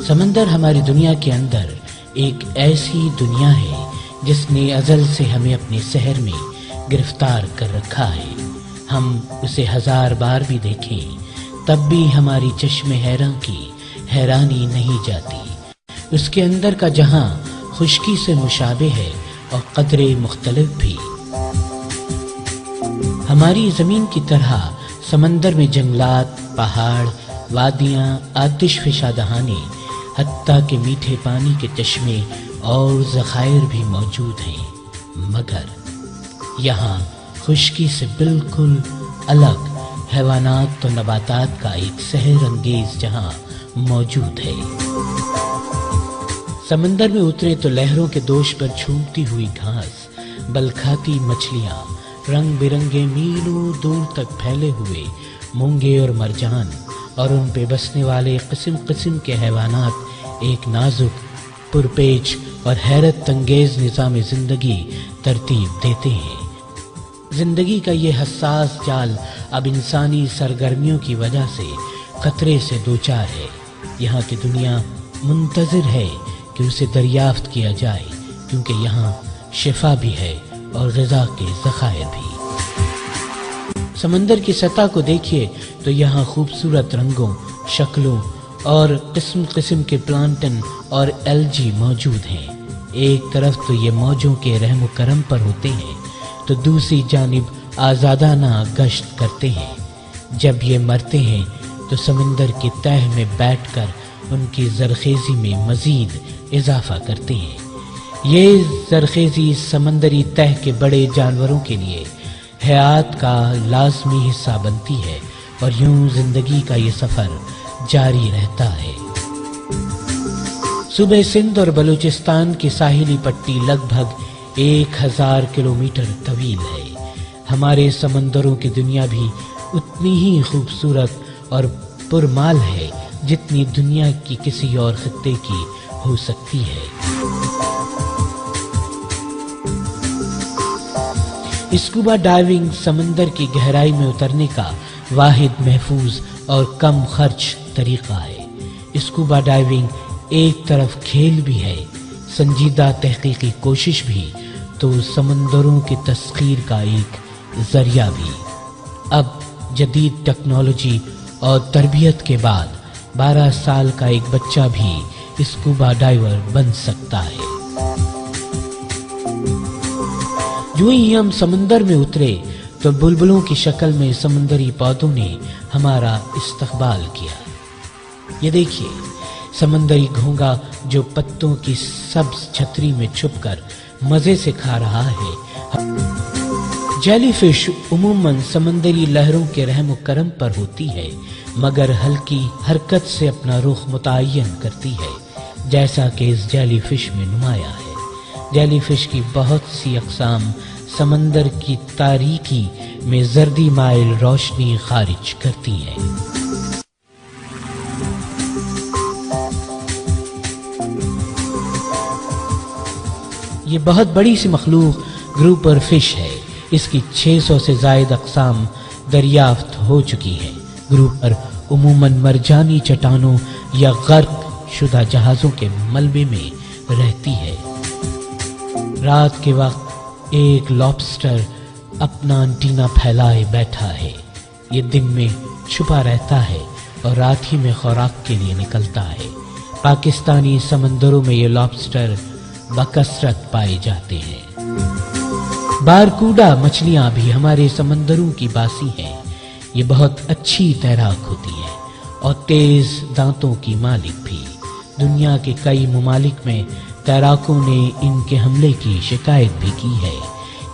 سمندر ہماری دنیا کے اندر ایک ایسی دنیا ہے جس نے ازل سے ہمیں اپنے سحر میں گرفتار کر رکھا ہے۔ ہم اسے 1000 بار بھی دیکھیں تب بھی ہماری چشم حیراں کی حیرانی نہیں جاتی۔ اس کے اندر کا جہاں خشکی سے مشابہ ہے اور قدرے مختلف بھی۔ ہماری زمین کی طرح سمندر میں جنگلات، پہاڑ، وادیاں، آتش فشاں دہانے، حتیٰ کہ میٹھے پانی کے چشمے اور ذخائر بھی موجود ہیں، مگر یہاں خشکی سے بالکل الگ حیوانات و نباتات کا ایک سحر انگیز جہاں موجود ہے۔ سمندر میں اترے تو لہروں کے دوش پر جھومتی ہوئی گھاس، بل کھاتی مچھلیاں، رنگ برنگے میلوں دور تک پھیلے ہوئے مونگے اور مرجان، اور ان پہ بسنے والے قسم قسم کے حیوانات ایک نازک، پرپیچ اور حیرت انگیز نظام زندگی ترتیب دیتے ہیں۔ زندگی کا یہ حساس جال اب انسانی سرگرمیوں کی وجہ سے خطرے سے دوچار ہے۔ یہاں کی دنیا منتظر ہے کہ اسے دریافت کیا جائے، کیونکہ یہاں شفا بھی ہے اور غذا کے ذخائر بھی۔ سمندر کی سطح کو دیکھیے تو یہاں خوبصورت رنگوں، شکلوں اور قسم قسم کے پلانٹن اور الجی موجود ہیں۔ ایک طرف تو یہ موجوں کے رحم و کرم پر ہوتے ہیں تو دوسری جانب آزادانہ گشت کرتے ہیں۔ جب یہ مرتے ہیں تو سمندر کی تہہ میں بیٹھ کر ان کی زرخیزی میں مزید اضافہ کرتے ہیں۔ یہ زرخیزی سمندری تہہ کے بڑے جانوروں کے لیے حیات کا لازمی حصہ بنتی ہے، اور یوں زندگی کا یہ سفر جاری رہتا ہے۔ صوبہ سندھ اور بلوچستان کی ساحلی پٹی لگ بھگ 1000 کلومیٹر طویل ہے۔ ہمارے سمندروں کی دنیا بھی اتنی ہی خوبصورت اور پرمال ہے جتنی دنیا کی کسی اور خطے کی ہو سکتی ہے۔ اسکوبا ڈائیونگ سمندر کی گہرائی میں اترنے کا واحد محفوظ اور کم خرچ طریقہ ہے۔ اسکوبا ڈائیونگ ایک طرف کھیل بھی ہے، سنجیدہ تحقیقی کوشش بھی، تو سمندروں کی تسخیر کا ایک ذریعہ بھی۔ اب جدید ٹیکنالوجی اور تربیت کے بعد 12 سال کا ایک بچہ بھی اسکوبا ڈائیور بن سکتا ہے۔ جو ہی ہم سمندر میں اترے تو بلبلوں کی شکل میں سمندری پودوں نے ہمارا استقبال کیا۔ یہ دیکھیے، سمندری گھونگا جو پتوں کی سبز چھتری میں چھپ کر مزے سے کھا رہا ہے۔ جیلی فش عموماً سمندری لہروں کے رحم و کرم پر ہوتی ہے، مگر ہلکی حرکت سے اپنا رخ متعین کرتی ہے، جیسا کہ اس جیلی فش میں نمایاں ہے۔ جیلی فش کی بہت سی اقسام سمندر کی تاریکی میں زردی مائل روشنی خارج کرتی ہیں۔ یہ بہت بڑی سی مخلوق گروپر فش ہے۔ اس کی 600 سے زائد اقسام دریافت ہو چکی ہیں۔ گروپر عموماً مرجانی چٹانوں یا غرق شدہ جہازوں کے ملبے میں رہتی ہے۔ رات کے وقت ایک لابسٹر اپنا انٹینا پھیلائے بیٹھا ہے۔ یہ دن میں چھپا رہتا ہے اور رات ہی میں خوراک کے لیے نکلتا ہے۔ پاکستانی سمندروں میں یہ لابسٹر بکثرت پائے جاتے ہیں۔ بارکوڈا مچھلیاں بھی ہمارے سمندروں کی باسی ہیں۔ یہ بہت اچھی تیراک ہوتی ہے اور تیز دانتوں کی مالک بھی۔ دنیا کے کئی ممالک میں تیراکوں نے ان کے حملے کی شکایت بھی کی ہے۔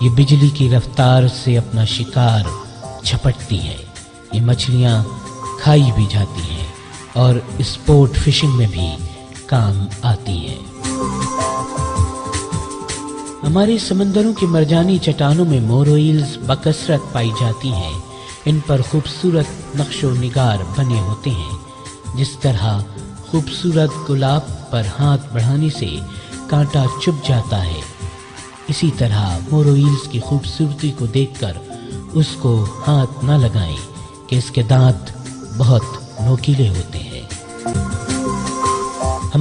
یہ بجلی کی رفتار سے اپنا شکار جھپٹتی ہے۔ یہ مچھلیاں کھائی بھی جاتی ہیں اور اسپورٹ فشنگ میں بھی کام آتی ہیں۔ ہمارے سمندروں کی مرجانی چٹانوں میں موروئلز بکثرت پائی جاتی ہیں۔ ان پر خوبصورت نقش و نگار بنے ہوتے ہیں۔ جس طرح خوبصورت گلاب پر ہاتھ بڑھانے سے کانٹا چبھ جاتا ہے، اسی طرح موروئلز کی خوبصورتی کو دیکھ کر اس کو ہاتھ نہ لگائیں کہ اس کے دانت بہت نوکیلے ہوتے ہیں۔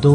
2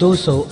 200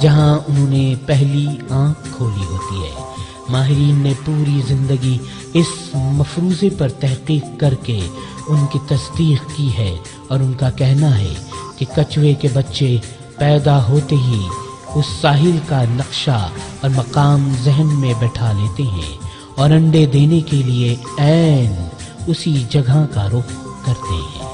جہاں انہوں نے پہلی آنکھ کھولی ہوتی ہے۔ ماہرین نے پوری زندگی اس مفروضے پر تحقیق کر کے ان کی تصدیق کی ہے، اور ان کا کہنا ہے کہ کچھوے کے بچے پیدا ہوتے ہی اس ساحل کا نقشہ اور مقام ذہن میں بٹھا لیتے ہیں اور انڈے دینے کے لیے عین اسی جگہ کا رخ کرتے ہیں۔